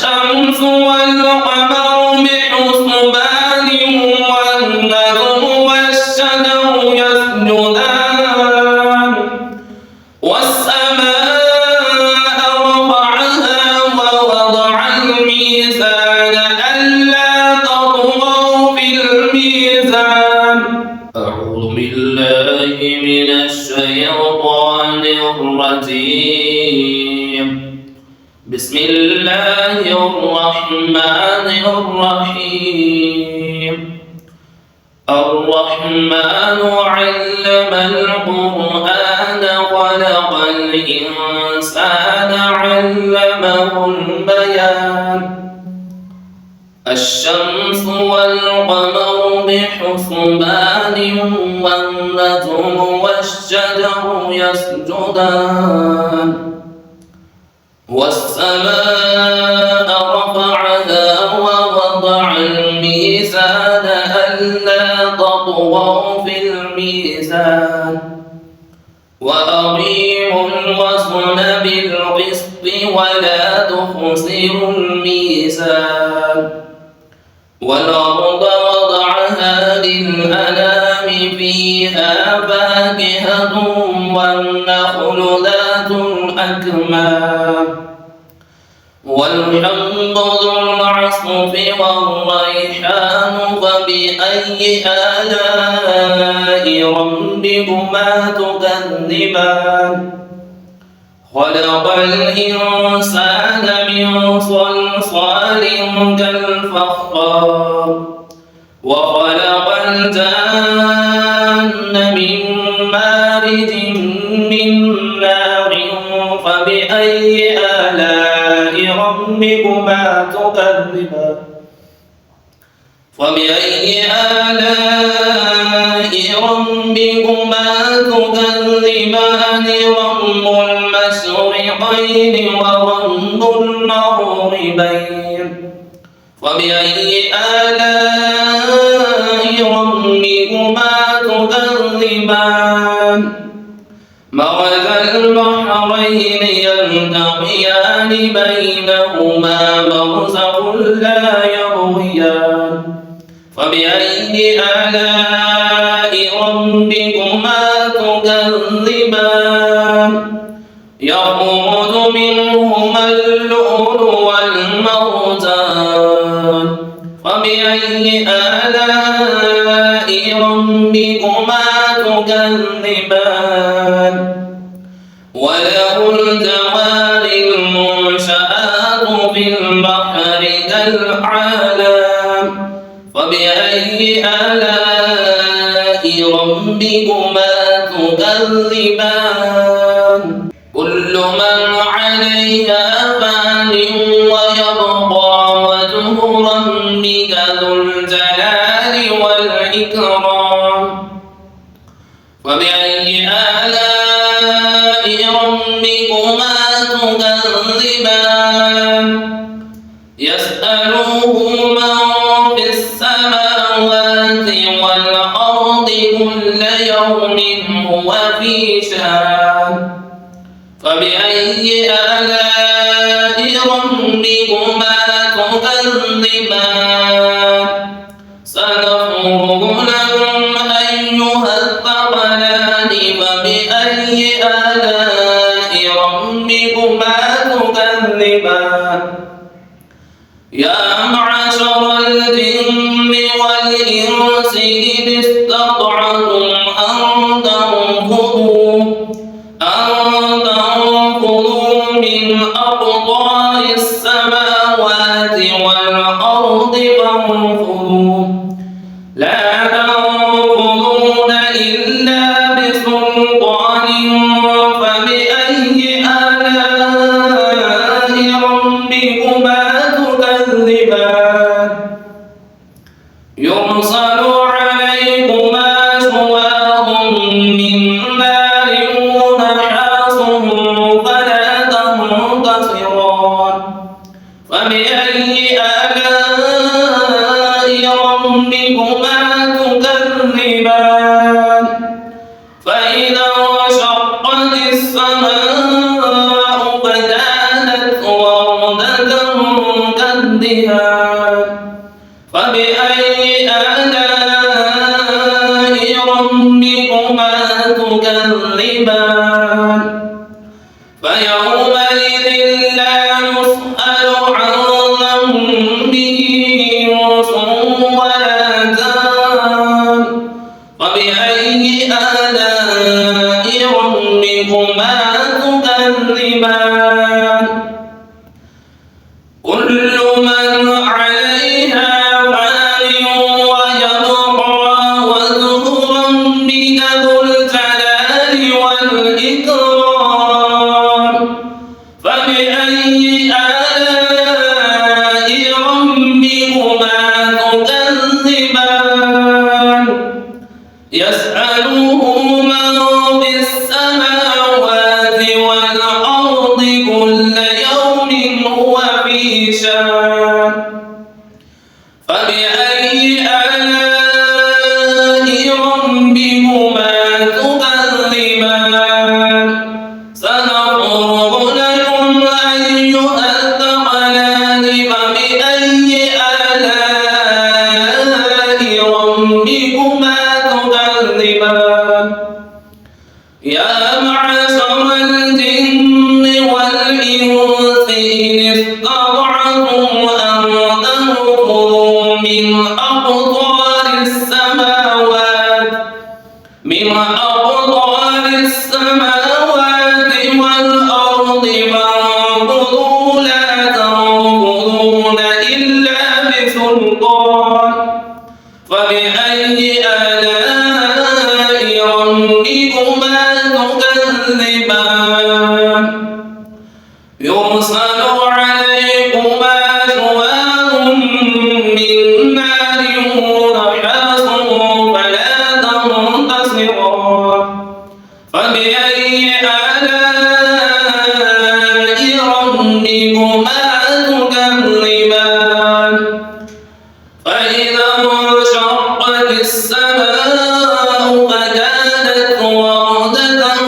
والشمس والقمر بحسبان والنجم والشجر يسجدان والسماء رفعها ووضع الميزان ألا تطغوا في الميزان. أعوذ بالله من الشيطان الرجيم. بسم الله الرحمن الرحيم. الرحمن علم القرآن خلق الإنسان علمه البيان. الشمس والقمر بحسبان والنجم والشجر يسجدان والسماء رفعها ووضع الميزان ألا تطغوا في الميزان وأقيموا الوزن بالقسط ولا تخسروا الميزان. والأرض وضعها للأنام فيها فاكهة والنخل ذات الأكمام والحب ذو العصف والريحان فبأي آلاء ربكما تكذبان. خلق الإنسان من صلصال كالفخار وخلق الجن من مارج من نار فبأي آلاء ربكما تكذبان. فبأي آلاء ربكما تكذبان. رب المشرقين ورب المغربين. فبأي آلاء ربكما تكذبان. مرج البحرين يلتقيان بينهما برزخ لا يبغيان. فبأي آلاء ربكما تكذبان. يخرج منهما اللؤلؤ والمرجان. فبأي آلاء ربكما تكذبان. وله الجوار المنشآت في البحر كالأعلام. فبأي آلاء ربكما تكذبان. كل من عليها فان ويبقى وجه ربك ذو الجلال والإكرام. فبأي آلاء ربكما تكذبان. يسأله من في السماوات والأرض كل يوم هو في شأن. فبأي آلاء ربكما تكذبان. سنفرغ لكم أيها الثقلان. فبأي آلاء ربكما تكذبان. يا معشر الجن والإنس إن استطعتم أن تنفذوا من أقطار السماوات والأرض فانفذوا. لا تنفذون إلا بسلطان. فبأي آلاء ربكما تكذبان. يرسل عليكما شواظ من نار ونحاس فلا تنتصران. فبأي آلاء ربكما تكذبان. فإذا انشقت السماء فكانت وردة الدهان فبأي آلاء ربكما تكذبان فيومئذ لا يسأل عن ذنبه إنس ولا جان فبأي آلاء ربكما تكذبان كل من عليها فان ويبقى وجه ربك ذو الجلال والإكرام فبأي آلاء ربكما تكذبان يسأله من في السماوات والأرض كل يوم هو في شان فبأي آلاء ربكما تكذبان سنفرغ لكم أيها الثقلان فبأي آلاء ربكما تكذبان يا معشر الجن والإنس إن استطعتم أن تنفذوا من أقطار السماوات والأرض فانفذوا لا تنفذون إلا بسلطان فبأي آلاء ربكما تكذبان يرسل عليكما شواظ من نار ونحاس فلا تنتصران فبأي آلاء ربكما تكذبان فإذا انشقت السماء فكانت وردة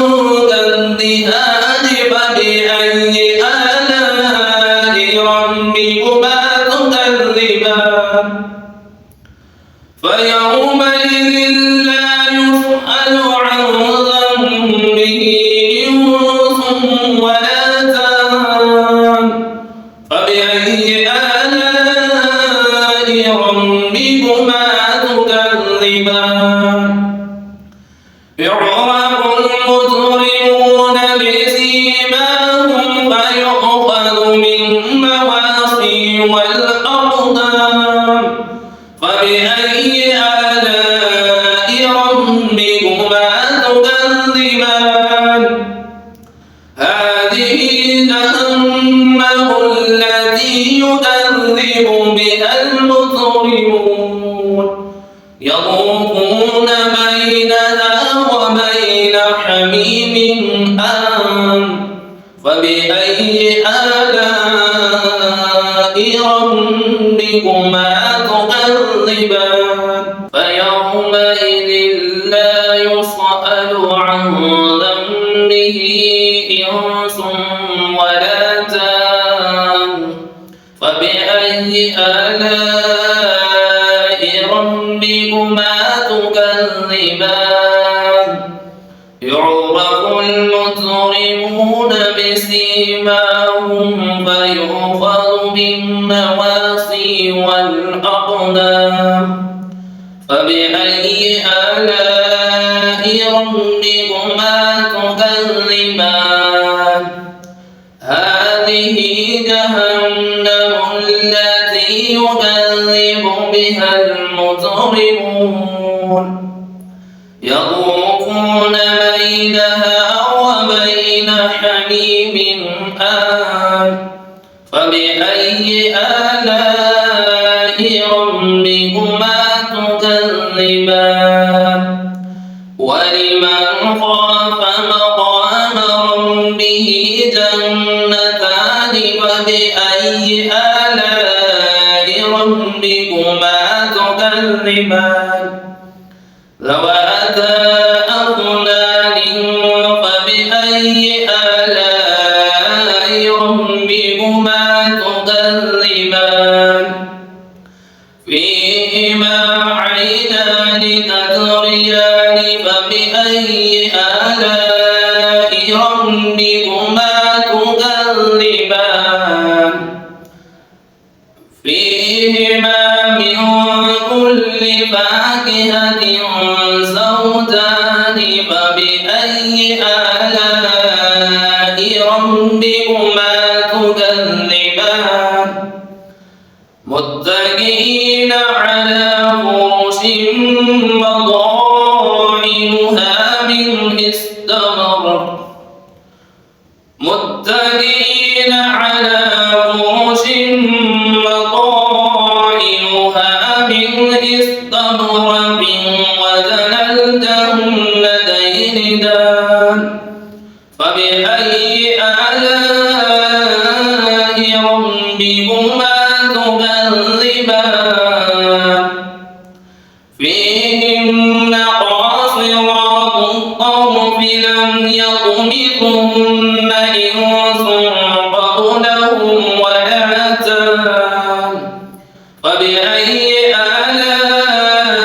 كالدهان فبأي آلاء ربكما تكذبان فيومئذ لا يسأل عن ذنبه إنس ولا جان فبأي آلاء ربكما تكذبان يعرف المجرمون بسيماهم فيؤخذ بالنواصي والأقدام فبأي آلاء ربكما تكذبان هذه جهنم التي يكذب بها المجرمون يطوفون بينها وبين حميم آن فبأي آلاء ربكما تكذبان فيومئذ لا يسأل عن ذنبه إنس ولا جان فبأي آلاء ربكما تكذبان يعرف المجرمون بسيماهم فيؤخذ بالنواصي والأقدام فبأي آلاء ربكما تكذبان هذه جهنم التي يكذب بها المجرمون يطوفون بينها وبين حميم آن فبأي آلاء ربكما تكذبان ولمن خاف مقام ربه جنتان فبأي آلاء ربكما تكذبان ذواتا أفنان فبأي آلاء ربكما تكذبان كل فاكهة زوجان فبأي آلاء ربكما تكذبان متكئين على فرش مضاعفها من استبرق متكئين على فرش مضاعفها من استبرق وجنى الجنتين دان فبأي آلاء ربكما تكذبان فيهن قاصرات الطرف لم يطمثهن إنس قبلهم ولا جان فبأي آلاء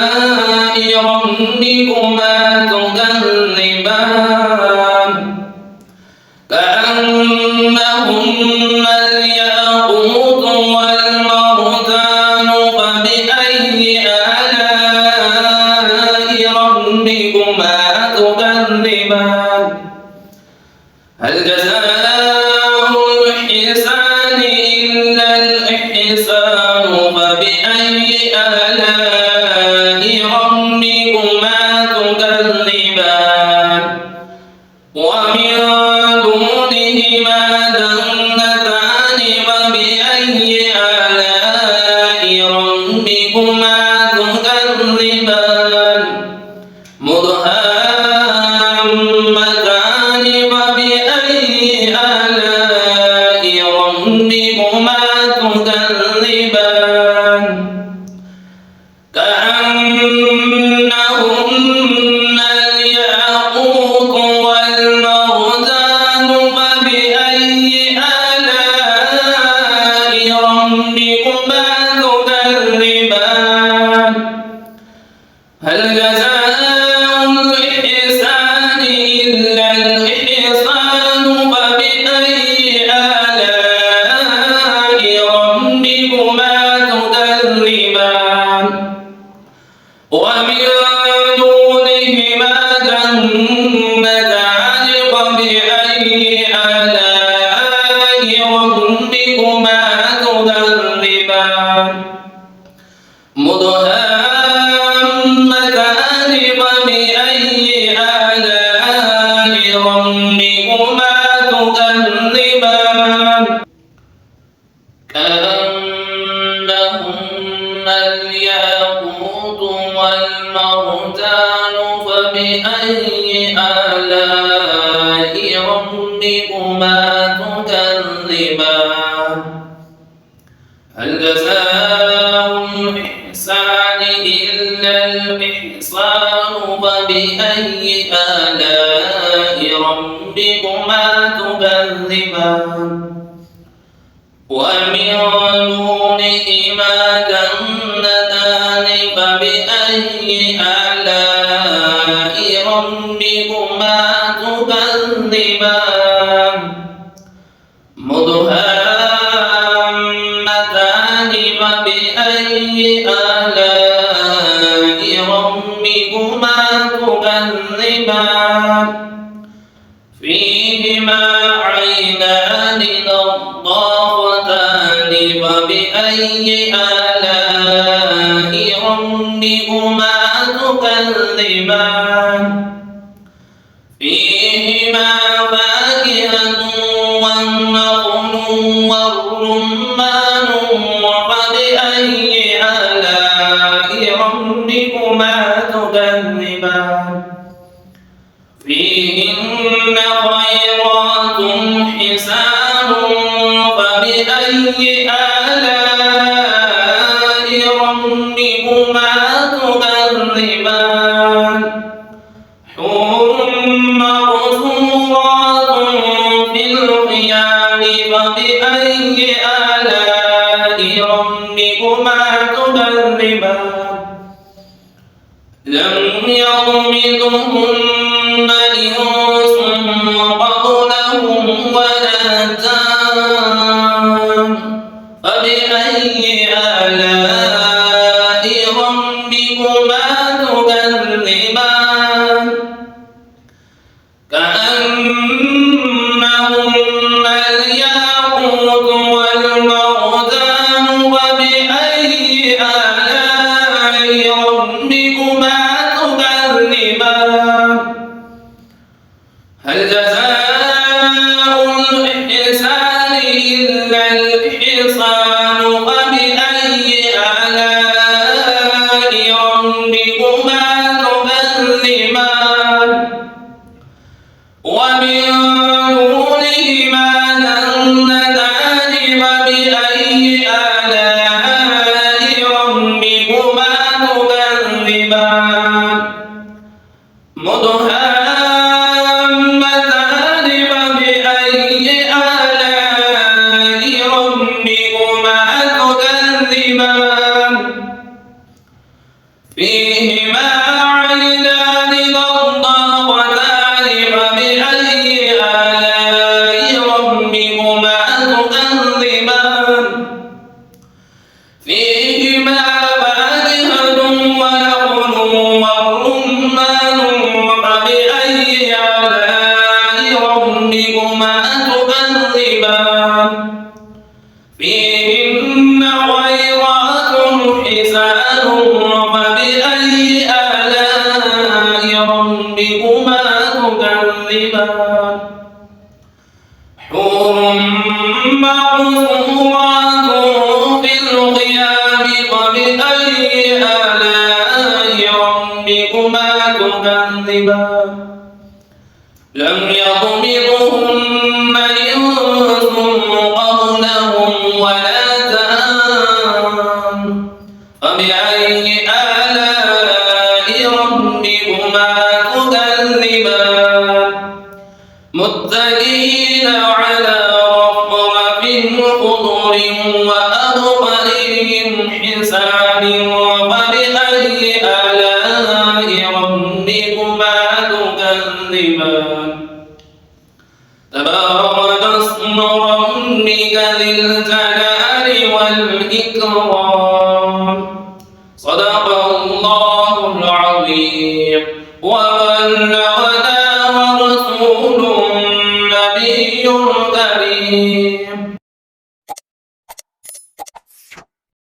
ربكما تكذبان كأنهن الياقوت والمرجان فبأي آلاء ربكما تكذبان هل جزاء الإحسان إلا الإحسان فبأي آلاء ربكما تكذبان ومن دونهما جنتان فبأي آلاء ربكما تكذبان مدهامتان فبأي آلاء ربكما تكذبان كأنهن الياقوت والمرجان فبأي آلاء ربكما تكذبان هل جزاء الإحسان إلا الإحسان فبأي آلاء ربكما تكذبان ومن دونهما جنتان فبأي آلاء ربكما تكذبان مدهامتان فبأي آلاء ربكما تكذبان كأنهن الياقوت والمرجان فبأي آلاء ربكما تكذبان هل جزاء الإحسان إلا الإحسان فبأي آلاء ربكما تكذبان ومن دونهما جنتان فبأي آلاء ربكما تكذبان مدهامتان فبأي آلاء ربكما تكذبان فيهما عينان نضاختان فبأي آلاء ربكما تكذبان فيهما فاكهة والنخل والرمان فبأي آلاء ربكما تكذبان فيهن خيرات حسان فبأي آلاء ربكما تكذبان حور مقصورات في الخيام فبأي آلاء ربكما تكذبان لم يطمثهن إنس قبلهم ولا جان فبأي آلاء ربكما فبأي آلاء ربكما تكذبان ومن دونهما جنتان فبأي آلاء ربكما تكذبان مدهامتان فبأي آلاء ربكما تكذبان فيهما عينان نضاختان فبأي آلاء ربكما تكذبان فيهما فاكهة ونخل ورمان فبأي آلاء ربكما تكذبان فيهن خيرات حسان فبأي آلاء ربكما تكذبان حور مقصورات في الخيام فبأي آلاء ربكما تكذبان لم يطمثهن إنس قبلهم ولا جان فبأي آلاء ربكما تكذبان متكئين على رفرف خضر وأبقر حسان فبأي آلاء ربكما تكذبان تبارك اسم ربك ذي الجلال والإكرام